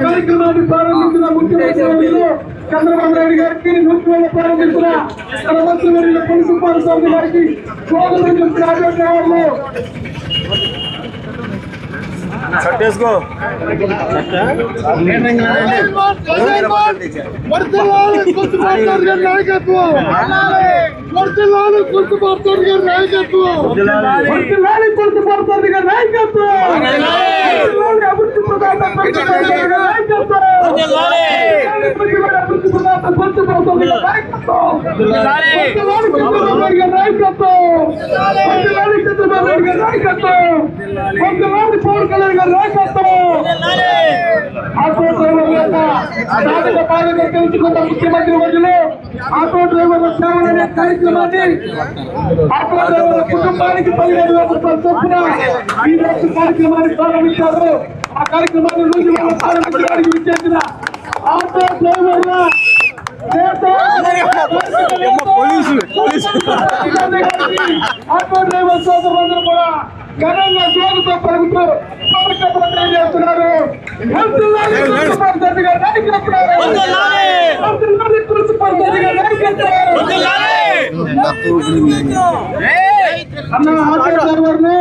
కార్యక్రమాన్ని ప్రారంభించిన ముఖ్యమంత్రి చంద్రబాబు నాయుడు గారికి నూతనంగా ప్రారంభించిన తన మంత్రివర్యులు పొన్నం ప్రభాకర్ గారికి స్వాగతం చెప్తున్నారు. ముఖ్యమంత్రి వర్యులు ఆటో డ్రైవర్ల సేవలు అనే కార్యక్రమాన్ని ఆటో డ్రైవర్ల కుటుంబానికి 15,000 రూపాయల చొప్పున ఈ రోజు కార్యక్రమాన్ని ప్రారంభించారు. ఆ కార్యక్రమాన్ని రోజు ప్రారంభించడానికి విచ్చేసిన ఆటో డ్రైవర్ల ఆటో డ్రైవర్ సోదరులందరూ కూడా ఘనంగా స్వాగతం పలుకుతూ చేస్తున్నారు. అన్న ఆటో డ్రైవర్లు